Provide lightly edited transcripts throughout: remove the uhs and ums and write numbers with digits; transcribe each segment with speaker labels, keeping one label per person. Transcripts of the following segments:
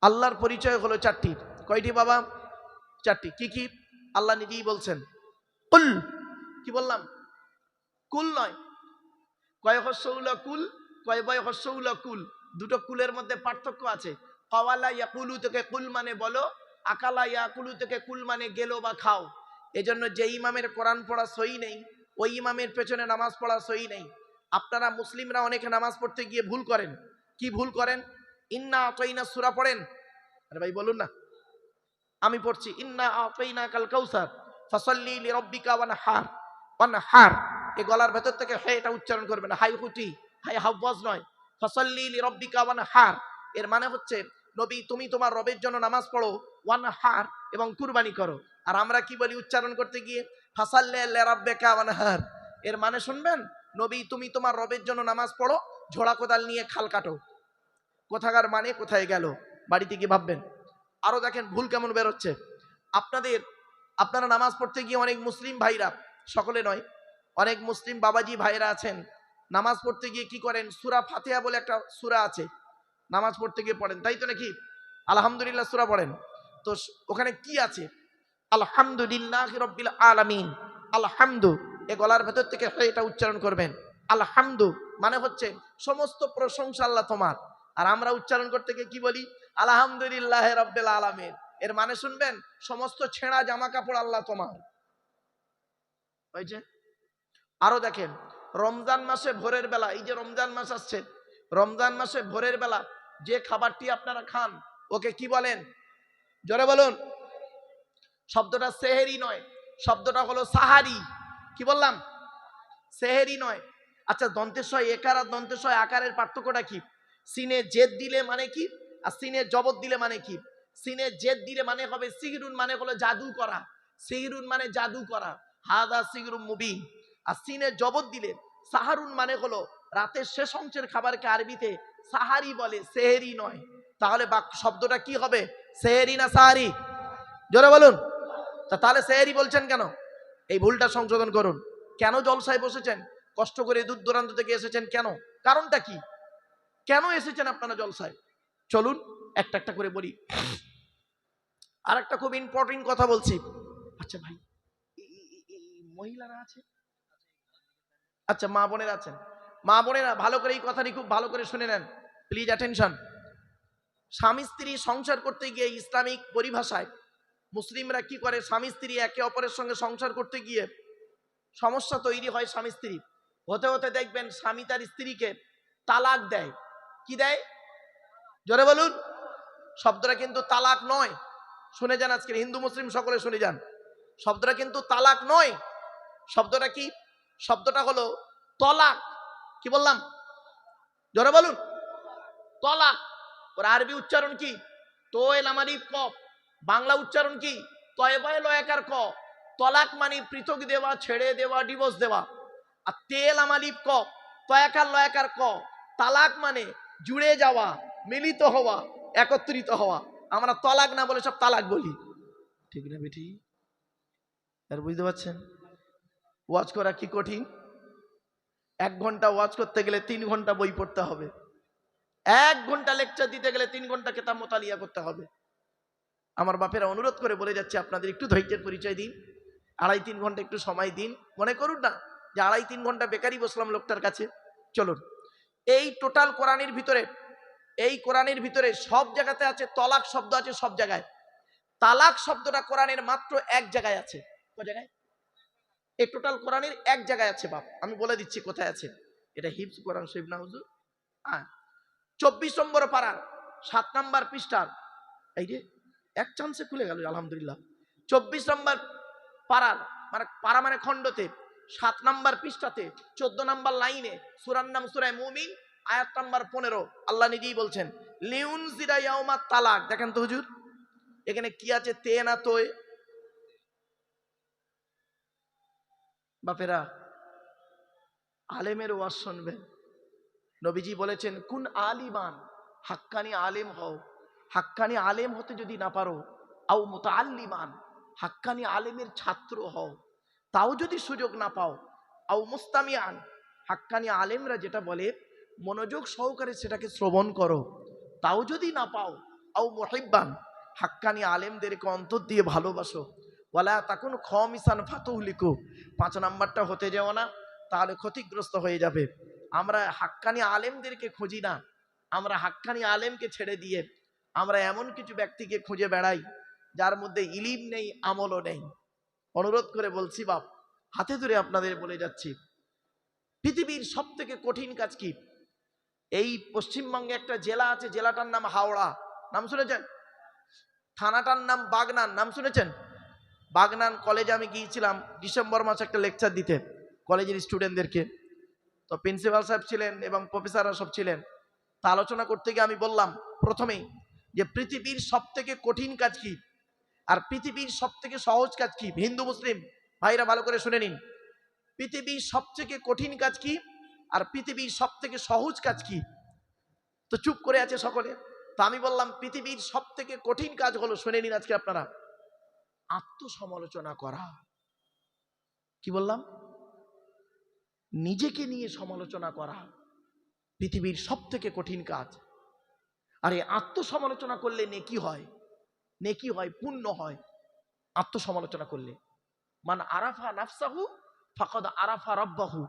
Speaker 1: আল্লাহর পরিচয় হলো চারটি। কয়টি বাবা? চারটি। কি কি? আল্লাহ নিজেই বলছেন, কুল। কি বললাম? কুল নয়। কয় হস্যউলা কুল, কয় বয় হস্যউলা কুল। দুটো কুলের মধ্যে পার্থক্য আছে। কাওয়ালা ইয়াকুলু থেকে কুল মানে বলো, আকালা ইয়াকুলু থেকে কুল মানে গেলো বা খাও। এজন্য যে ইমামের কোরআন পড়া সহি নেই, ওই ইমামের পেছনে নামাজ পড়া সহি নেই। আপনারা মুসলিমরা অনেকে নামাজ পড়তে গিয়ে ভুল করেন। কি ভুল করেন? ইন্না আতাইনা সূরা পড়েন। আরে ভাই বলুন না। আমি পড়ছি ইন্না আতাইনা কাল কাউসার ফাসাল্লি লিরাব্বিকা ওয়ানহার। ওয়ানহার এই গলার ভেতর থেকে হে এটা উচ্চারণ করবে না, হাই হুটি, হাই হাওয়াজ নয়। ফাসাল্লি লিরাব্বিকা ওয়ানহার এর মানে হচ্ছে নবী তুমি তোমার রবের জন্য নামাজ পড়ো, ওয়ানহার এবং কুরবানি করো। আর আমরা কি বলি উচ্চারণ করতে গিয়ে? ফাসাল্লি লিরাব্বিকা ওয়ানহার। এর মানে শুনবেন, নবী তুমি তোমার রবের জন্য নামাজ পড়ো, ঝোড়া কোদাল নিয়ে খাল কাটো। কোথাকার মানে কোথায় গেল? বাড়িতে গিয়ে ভাববেন। আরো দেখেন ভুল কেমন বেরোচ্ছে আপনারা নামাজ পড়তে গিয়ে অনেক মুসলিম ভাইরা, সকলে নয়, অনেক মুসলিম বাবাজি ভাইরা আছেন, নামাজ পড়তে গিয়ে কি করেন? সূরা ফাতিহা বলে একটা সূরা আছে, নামাজ পড়তে গিয়ে পড়েন, তাই তো নাকি? আলহামদুলিল্লাহ সূরা পড়েন। তো ওখানে কি আছে? আলহামদুলিল্লাহি রাব্বিল আলামিন। আলহামদু এ গলার ভেতর থেকে এটা উচ্চারণ করবেন। আলহামদু মানে হচ্ছে সমস্ত প্রশংসা আল্লাহ তোমার। আর আমরা উচ্চারণ করতে গিয়ে কি বলি? আলহামদুলিল্লাহি রাব্বিল আলামিন। এর মানে শুনবেন, সমস্ত ছেঁড়া জামা কাপড় আল্লাহ তোমার। হয়েছে? আরো দেখেন, রমজান মাসে ভোরের বেলা, এই যে রমজান মাস আসছে, রমজান মাসে ভোরের বেলা যে খাবারটি আপনারা খান ওকে কি বলেন? জোরে বলুন। শব্দটা সেহেরি নয়, শব্দটা হলো সাহারি। কি বললাম? সেহেরি নয়। আচ্ছা, দন্তেশ্বয় একার আর দন্তেশ্বয় আকারের পার্থক্যটা কি? সিনে জেদ দিলে মানে কি, আর সিনে জবত দিলে মানে কি? সিনে জেদ দিলে মানে হবে সিহরুন, মানে হলো জাদু করা। সিহরুন মানে জাদু করা, হাদা সিহরুম মুবিন। আর সিনে জবত দিলে সাহারুন মানে হলো রাতের শেষ অংশের খাবারকে আরবিতে সাহারি বলে, সেহেরি নয়। তাহলে শব্দটা কি হবে? সেহেরি না সাহারি? জোরে বলুন। তাহলে সেহেরি বলছেন কেন? এই ভুলটা সংশোধন করুন। কেন জলসায় বসেছেন? কষ্ট করে দূর দূরান্ত থেকে এসেছেন কেন? কারণটা কি? কেন এসেছেন আপনারা জলসায়? চলুন একটা একটা করে বলি। আর একটা খুব ইম্পর্টেন্ট কথা বলছি। আচ্ছা ভাই, মহিলারা আছে? আচ্ছা, মা বোনেরা আছেন? মা বোনেরা ভালো করে এই কথাটি খুব ভালো করে শুনে নেন, প্লিজ অ্যাটেনশন। স্বামী স্ত্রী সংসার করতে গিয়ে ইসলামিক পরিভাষায় মুসলিমরা কি করে? স্বামী স্ত্রী একে অপরের সঙ্গে সংসার করতে গিয়ে সমস্যা তৈরি হয়। স্বামী স্ত্রী হতে হতে দেখবেন স্বামী তার স্ত্রীকে তালাক দেয়। কি দেয়? জোরে বলুন। শব্দটা কিন্তু তালাক নয়, শুনে যান, আজকে হিন্দু মুসলিম সকলে শুনে যান। শব্দটা কিন্তু তালাক নয়। শব্দটা কি? শব্দটা হলো তলাক। কি বললাম? জোরে বলুন। তলাক। ওর আরবি উচ্চারণ কি? তোয়েল আমারিফ ক। বাংলা উচ্চারণ কি? তয়বায় লয়াকার ক। তলাক মানে পৃথক দেওয়া, ছেড়ে দেওয়া, ডিভোর্স দেওয়া। আর তেল আমালিফ ক, তয়াকার লয়াকার ক। তালাক মানে জুড়ে যাওয়া, মিলিত হওয়া, একত্রিত হওয়া। আমরা তলাক না বলে সব তালাক বলি, ঠিক না বেটি? আর বুঝতে পারছেন ওয়াজ করা কি কঠিন? 1 ঘন্টা ওয়াজ করতে গেলে 3 ঘন্টা বই পড়তে হবে। 1 ঘন্টা লেকচার দিতে গেলে 3 ঘন্টা কিতাব মোতালিয়া করতে হবে। আমার বাপেরা অনুরোধ করে বলে যাচ্ছে, আপনাদের একটু ধৈর্যের পরিচয় দিন, 2.5-3 ঘন্টা একটু সময় দিন। মনে করুন না যে 2.5-3 ঘন্টা বেকারই বসলাম লোকটার কাছে। চলুন, এই টোটাল কোরআনের ভিতরে, এই কোরআনের ভিতরে সব জায়গাতে আছে তলাক শব্দ, আছে সব জায়গায়। তালাক শব্দটা কোরআনের মাত্র এক জায়গায় আছে। কোন জায়গায়? এই টোটাল কোরআনের এক জায়গায় আছে বাপ, আমি বলে দিচ্ছি কোথায় আছে। এটা হিফজ কোরআন শরীফ না হুজুর? 24 নম্বর পারা 7 নম্বর পৃষ্ঠার, এই যে এক চান্সে খুলে গেল আলহামদুলিল্লাহ। 24 নম্বর পারার, মানে পারা মানে খণ্ডতে, 7 নম্বর পৃষ্ঠাতে 14 নম্বর লাইনে, সূরার নাম সূরা মুমিন, আয়াত নাম্বার 15। আল্লাহ নিজেই বলছেন লিউনজিরা ইয়াউমাত তালাক। দেখেন তো হুজুর, এখানে কি আছে? তে না তোয়? বাপেরা আলেমের ওয়াজ শুনবেন। নবীজি বলেছেন কুন আলিমান, হাক্কানি আলেম হও। হাক্কানি আলেম হতে যদি না পারো, আও মুতাআল্লিমান, হাক্কানি আলেমের ছাত্র হও, তাও যদি সুযোগ না পাও, আও মুস্তামিআন, হাক্কানি আলেমরা যেটা বলে মনোযোগ সহকারে সেটাকে শ্রবণ করো, তাও যদি না পাও, আও মুহিব্বান, হাক্কানি আলেমদেরকে অন্তর দিয়ে ভালোবাসো। ওয়ালা তাকুন খামিসান ফাতুহলিকু, 5 নাম্বারটা হতে যেও না, তাহলে ক্ষতিগ্রস্ত হয়ে যাবে। আমরা হাক্কানি আলেমদেরকে খুঁজি না, আমরা হাক্কানি আলেমকে ছেড়ে দিয়ে আমরা এমন কিছু ব্যক্তিকে খুঁজে বেড়াই যার মধ্যে ইলিম নেই, আমলও নেই। অনুরোধ করে বলছি বাপ, হাতে ধরে আপনাদের বলে যাচ্ছি, পৃথিবীর সব থেকে কঠিন কাজ কি? এই পশ্চিমবঙ্গে একটা জেলা আছে, জেলাটার নাম হাওড়া, নাম শুনেছেন? থানাটার নাম বাগনান, নাম শুনেছেন? বাগনান কলেজে আমি গিয়েছিলাম ডিসেম্বর মাসে একটা লেকচার দিতে কলেজের স্টুডেন্টদেরকে। তো প্রিন্সিপাল সাহেব ছিলেন এবং প্রফেসররা সব ছিলেন। তা আলোচনা করতে গিয়ে আমি বললাম প্রথমেই যে পৃথিবীর সব থেকে কঠিন কাজ কি আর পৃথিবীর সব থেকে সহজ কাজ কি। হিন্দু মুসলিম ভাইরা ভালো করে শুনে নিন, পৃথিবীর সব থেকে কঠিন কাজ কি আর পৃথিবীর সব থেকে সহজ কাজ কি। তো চুপ করে আছে সকলে। তা আমি বললাম পৃথিবীর সব থেকে কঠিন কাজ হলো, শুনে নিন আজকে আপনারা, আত্মসমালোচনা করা। কি বললাম? নিজেকে নিয়ে সমালোচনা করা পৃথিবীর সব থেকে কঠিন কাজ। আর এই আত্মসমালোচনা করলে নেকি হয়, নেকি হয়, পুণ্য হয় আত্মসমালোচনা করলে। মান আরাফা নাফসাহু ফাকাদ আরাফা রাব্বাহু,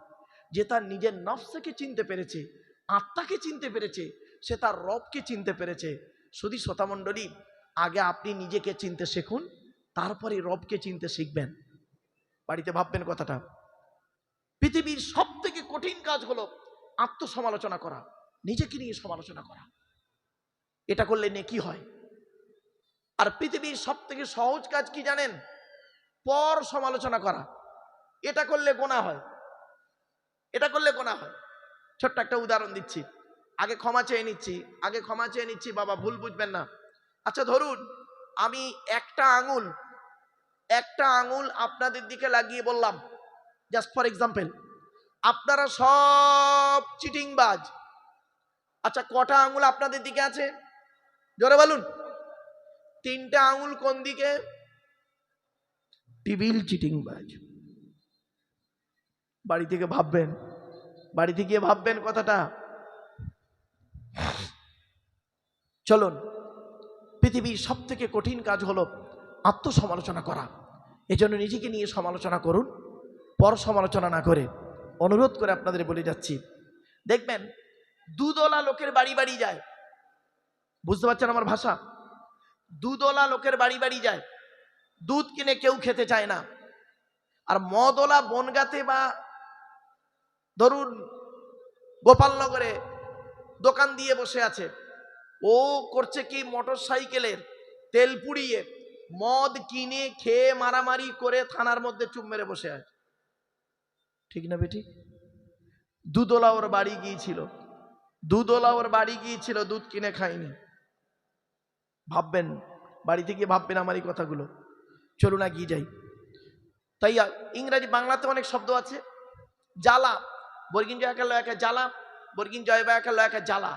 Speaker 1: যে তার নিজের নফসকে চিনতে পেরেছে, আত্মাকে চিনতে পেরেছে, সে তার রবকে চিনতে পেরেছে। শুধু শ্রোতামণ্ডলী, আগে আপনি নিজেকে চিনতে শিখুন, তারপরে রবকে চিনতে শিখবেন। বাড়িতে ভাববেন কথাটা। পৃথিবীর সব থেকে কঠিন কাজ হলো আত্মসমালোচনা করা, নিজেকে নিয়ে সমালোচনা করা। এটা করলে নেকি হয়। আর পৃথিবীর সব থেকে সহজ কাজ কি জানেন? পর সমালোচনা করা। এটা করলে গোনাহ হয়, এটা করলে গোনাহ হয়। ছোট্ট একটা উদাহরণ দিচ্ছি, আগে ক্ষমা চেয়ে নিচ্ছি, বাবা ভুল বুঝবেন না। আচ্ছা ধরুন আমি একটা আঙুল আপনাদের দিকে লাগিয়ে বললাম, জাস্ট ফর এক্সাম্পল, আপনারা সব চিটিংবাজ। আচ্ছা কটা আঙুল আপনাদের দিকে আছে? জোরে বলুন। 3টা আঙুল কোন দিকে? টিবিল চিটিংবাজ। বাড়ি থেকে ভাববেন কথাটা। চলুন, পৃথিবীর সব থেকে কঠিন কাজ হলো আত্মসমালোচনা করা। এজন্য নিজেকে নিয়ে সমালোচনা করুন, পর সমালোচনা না করে। অনুরোধ করে আপনাদের বলে যাচ্ছি, দেখবেন দুধওয়ালা লোকের বাড়ি বাড়ি যায়। বুঝতে পারছেন আমার ভাষা? দুধওয়ালা লোকের বাড়ি বাড়ি যায়, দুধ কিনে কেউ খেতে চায় না। আর মদওয়ালা বনগাতে বা ধরুন গোপালনগরে দোকান দিয়ে বসে আছে, ও করছে কি, মোটর সাইকেলের তেল পুড়িয়ে মদ কিনে খেয়ে মারামারি করে থানার মধ্যে চুপ মেরে বসে আছে। ঠিক না বেঠিক? দুধওয়ালা ওর বাড়ি গিয়েছিল, দুধ কিনে খায়নি। ভাববেন, বাড়িতে গিয়ে ভাববেন আমার এই কথাগুলো। চলুন এগিয়ে যাই। তাই ইংরেজি বাংলাতে অনেক শব্দ আছে। জ্বালা, বর্গিন জয়কার লয়কা জ্বালা, বর্গিন জয়বায়কার লয়কা জ্বালা,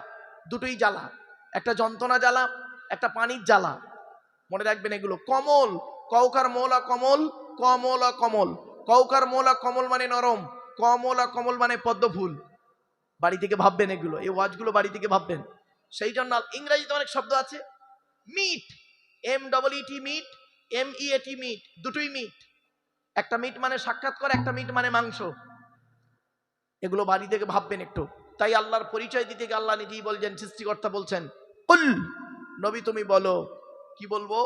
Speaker 1: দুটোই জ্বালা। একটা যন্ত্রণা জ্বালা, একটা পানির জ্বালা। মনে রাখবেন এগুলো। কমল, কৌকার মৌলা কমল, কমলা কমল, কৌকার মৌলা কমল মানে নরম, কমলা কমল মানে পদ্ম ফুল। বাড়ি থেকে ভাববেন এগুলো, এই ওয়াজগুলো বাড়ি থেকে ভাববেন। সেই জন্য ইংরেজিতে অনেক শব্দ আছে। Meet, MEET, meet, MEAT meat, দুটোই মিট। একটা মিট মানে সাক্ষাৎ করা, একটা মিট মানে মাংস। এগুলো বাড়ি থেকে ভাববেন একটু। তাই আল্লাহর পরিচয় দিতে গিয়ে আল্লাহ নিজেই বলছেন, সৃষ্টিকর্তা বলছেন, কুল, নবী তুমি বলো। কি বলবো?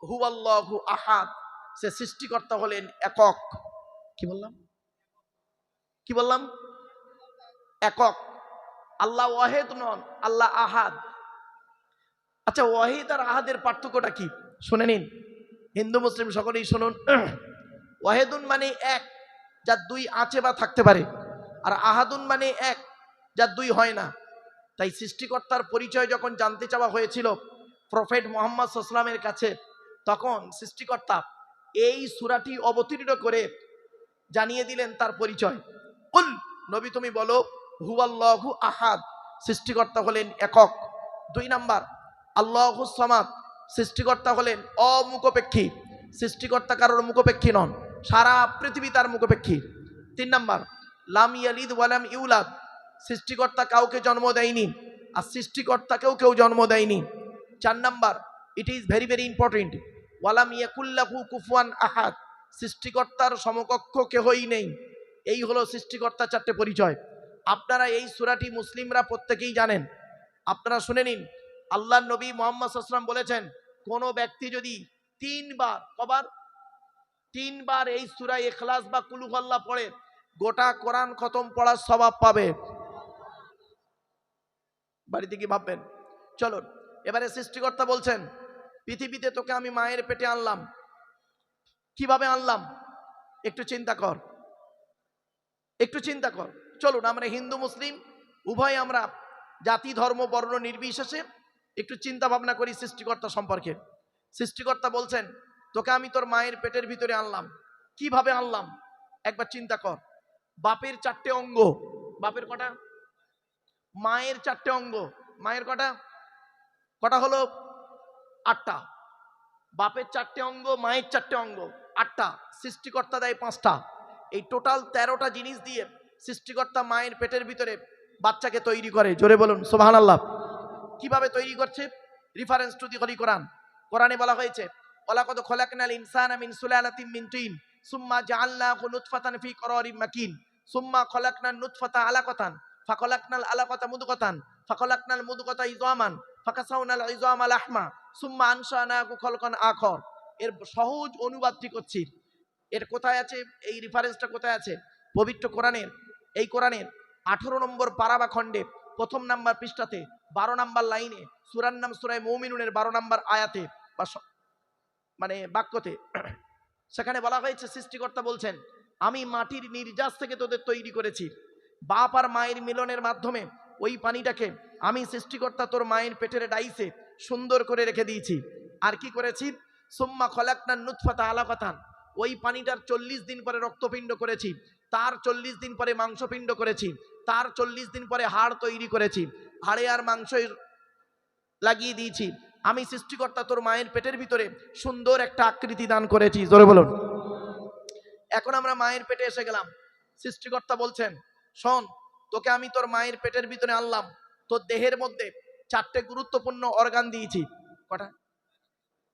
Speaker 1: হুয়াল্লাহু আহাদ, সে সৃষ্টিকর্তা হলেন একক। কি বললাম? একক। আল্লাহ ওয়াহিদ নন, আল্লাহ আহাদ। আচ্ছা ওয়াহিদ আর আহাদের পার্থক্যটা কি শুনে নিন, হিন্দু মুসলিম সকলেই শুনুন। ওয়াহিদুন মানে এক, যার দুই আছে বা থাকতে পারে, আর আহাদুন মানে এক, যার দুই হয় না। তাই সৃষ্টিকর্তার পরিচয় যখন জানতে চাওয়া হয়েছিল প্রফেট মুহাম্মদ সাল্লাল্লাহু আলাইহি ওয়াসাল্লামের কাছে, তখন সৃষ্টিকর্তা এই সূরাটি অবতীর্ণ করে জানিয়ে দিলেন তার পরিচয়। কুল, নবী তুমি বলো, হুয়াল্লাহু আহাদ, সৃষ্টিকর্তা হলেন একক। 2 নাম্বার, আল্লাহুস সামাদ, সৃষ্টিকর্তা হলেন অমুখপেক্ষী। সৃষ্টিকর্তা কারোর মুখপেক্ষী নন, সারা পৃথিবী তার মুখপেক্ষী। 3 নাম্বার, লাম ইয়ালিদ ওয়া লাম ইউলাদ, সৃষ্টিকর্তা কাউকে জন্ম দেয়নি আর সৃষ্টিকর্তাকেও কেউ জন্ম দেয়নি। 4 number, it is very very important, ওয়ালাম ইয়াকুল্লাহু কুফুয়ান আহাদ, সৃষ্টিকর্তার সমকক্ষ কেহই নেই। এই হলো সৃষ্টিকর্তার 4টে পরিচয়। আপনারা এই সূরাটি মুসলিমরা প্রত্যেকেই জানেন। আপনারা শুনে নিন, আল্লাহর নবী মুহাম্মদ সাল্লাল্লাহু আলাইহি ওয়াসাল্লাম বলেছেন, কোন ব্যক্তি যদি 3 বার, কবার? 3 বার এই সূরা ইখলাস বা কুল হুয়াল্লাহ পড়ে, গোটা কোরআন খতম পড়ার সওয়াব পাবে। বাড়িতে কি ভাববেন? চলুন এবারে সৃষ্টিকর্তা বলছেন, পৃথিবীতে তোকে আমি মায়ের পেটে আনলাম। কিভাবে আনলাম? একটু চিন্তা কর, একটু চিন্তা কর। চলুন আমরা হিন্দু মুসলিম উভয়, আমরা জাতি ধর্ম বর্ণ নির্বিশেষে একটু চিন্তা ভাবনা করি সৃষ্টিকর্তা সম্পর্কে। সৃষ্টিকর্তা বলছেন, তোকে আমি তোর মায়ের পেটের ভিতরে আনলাম। কিভাবে আনলাম একবার চিন্তা কর। বাপের 4টে অঙ্গ, বাপের কটা? মায়ের 4টে অঙ্গ, মায়ের কটা? কটা হলো? 8টা। বাপের 4টে অঙ্গ, মায়ের 4টে অঙ্গ, 8টা। সৃষ্টিকর্তা দেয় 5টা। এই টোটাল 13টা জিনিস দিয়ে সৃষ্টিকর্তা মায়ের পেটের ভিতরে বাচ্চাকে তৈরি করে। জোরে বলুন সুবহানাল্লাহ। কিভাবে তৈরি করছে? রেফারেন্স টু দি হোলি কোরআন। কোরআনে বলা হয়েছে, ওয়ালাকাদ খলাকনাল ইনসানা মিন সুলালাতিন মিন তিন সুম্মা জাআলনাহু নুতফাতান ফি করারিম মাকিন সুম্মা খলাকনান নুতফাতা আলাকাতান ফাখলাকনাল আলাকাতা মুদগাতান ফাখলাকনাল মুদগাতা ইযামান ফাকাসাউনাল ইযামা লাহমা সুম্মা আনশানাহু খলকান আখর। এর সহজ অনুবাদটি করছি। এর কোথায় আছে? এই রেফারেন্সটা কোথায় আছে? পবিত্র কোরআনের, এই কোরআনের 18 নম্বর পারা বা খণ্ডে 1ম নাম্বার পৃষ্ঠাতে 12 নাম্বার লাইনে, সূরার নাম সূরা মুমিনুনের 12 নাম্বার আয়াতে বা মানে বাক্যতে সেখানে বলা হয়েছে, সৃষ্টিকর্তা বলছেন, আমি মাটির নির্যাস থেকে তোদের তৈরি করেছি। বাপ আর মায়ের মিলনের মাধ্যমে ওই পানিটাকে আমি সৃষ্টিকর্তা তোর মায়ের পেটের ডাইসে সুন্দর করে রেখে দিয়েছি। আর কি করেছি? সুম্মা খলাকনান নুতফাতা আলাকাতান, ওই পানিটার 40 দিন পরে রক্তপিণ্ড করেছি, তার 40 দিন পরে মাংসপিণ্ড করেছি, তার 40 দিন পরে হাড় তৈরি করেছি, হাড়ে আর মাংস লাগিয়ে দিয়েছি। আমি সৃষ্টিকর্তা তোর মায়ের পেটের ভিতরে সুন্দর একটা আকৃতি দান করেছি। জোরে বলুন। এখন আমরা মায়ের পেটে এসে গেলাম। সৃষ্টিকর্তা বলছেন, শোন, তোকে আমি তোর মায়ের পেটের ভিতরে আনলাম। তোর দেহের মধ্যে 4টে গুরুত্বপূর্ণ অর্গান দিয়েছি। কটা?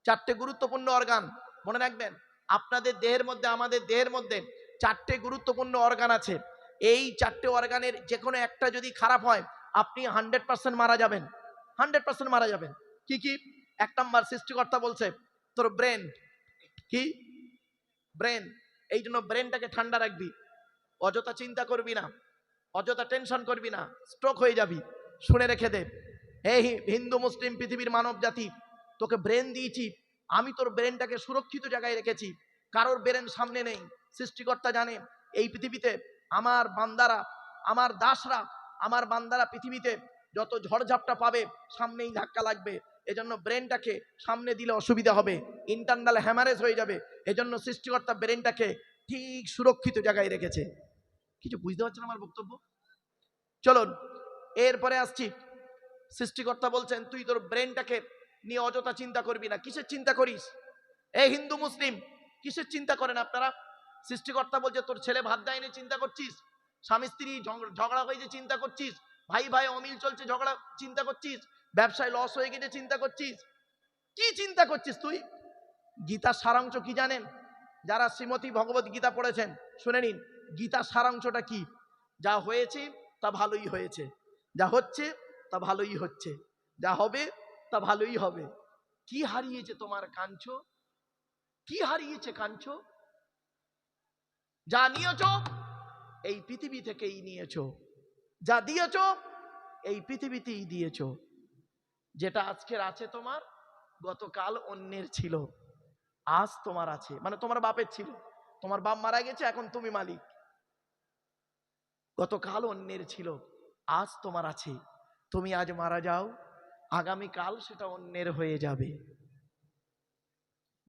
Speaker 1: 4টে গুরুত্বপূর্ণ অর্গান। মনে রাখবেন, আপনাদের দেহের মধ্যে, আমাদের দেহের মধ্যে 4টে গুরুত্বপূর্ণ অর্গান আছে। এই 4টে অর্গানের যে কোনো একটা যদি খারাপ হয়, আপনি 100% মারা যাবেন। 100% মারা যাবেন। কি কি? 1 নাম্বার, সৃষ্টিকর্তা বলছে তোর ব্রেন। কি? ব্রেন। এই জন্য ব্রেনটাকে ঠান্ডা রাখবি, অযথা চিন্তা করবি না, অযথা টেনশন করবি না, স্ট্রোক হয়ে যাবি। শুনে রেখে দে, এই হিন্দু মুসলিম পৃথিবীর মানব জাতি, তোকে ব্রেন দিয়েছি, আমি তোর ব্রেনটাকে সুরক্ষিত জায়গায় রেখেছি। কারোর ব্রেন সামনে নেই। সৃষ্টিকর্তা জানে এই পৃথিবীতে আমার বান্দারা, আমার দাসরা, আমার বান্দারা পৃথিবীতে যত ঝড়ঝাপটা পাবে সামনেই ধাক্কা লাগবে। এজন্য ব্রেনটাকে সামনে দিলে অসুবিধা হবে, ইন্টারনাল হ্যামারেজ হয়ে যাবে। এজন্য সৃষ্টিকর্তা ব্রেনটাকে ঠিক সুরক্ষিত জায়গায় রেখেছে। কিছু বুঝতে পারছেন আমার বক্তব্য? চলুন এরপরে আসছি। সৃষ্টিকর্তা বলছেন, তুই তোর ব্রেনটাকে নিয়ে অযথা চিন্তা করবি না। কিসের চিন্তা করিস? এই হিন্দু মুসলিম কিসের চিন্তা করেন আপনারা? সৃষ্টিকর্তা বলছে, তোর ছেলে ভাত দেয়নি চিন্তা করছিস, স্বামী স্ত্রী ঝগড়া হয়েছে চিন্তা করছিস, ভাই ভাই অমিল চলছে ঝগড়া চিন্তা করছিস, ব্যবসায় লস হয়ে গেছে চিন্তা করছিস। কি চিন্তা করছিস তুই? গীতার সারাংশ কি জানেন? যারা শ্রীমতী ভগবত গীতা পড়েছেন শুনে নিন, গীতার সারাংশটা কি? যা হয়েছে তা ভালোই হয়েছে, যা হচ্ছে তা ভালোই হচ্ছে, যা হবে তা ভালোই হবে। কি হারিয়েছে তোমার কাঞ্চো? কি হারিয়েছে কাঞ্চো? যা নিয়েছো এই পৃথিবী থেকেই নিয়েছো, যা দিয়েছো এই পৃথিবীতেই দিয়েছো। যেটা আজকের আছে তোমার, গতকাল অন্যের ছিল, আজ তোমার আছে। মানে তোমার বাপের ছিল, তোমার বাপ মারা গেছে, এখন তুমি মালিক। গতকাল অন্যের ছিল, আজ তোমার আছে। তুমি আজ মারা যাও, আগামীকাল সেটা অন্যের হয়ে যাবে।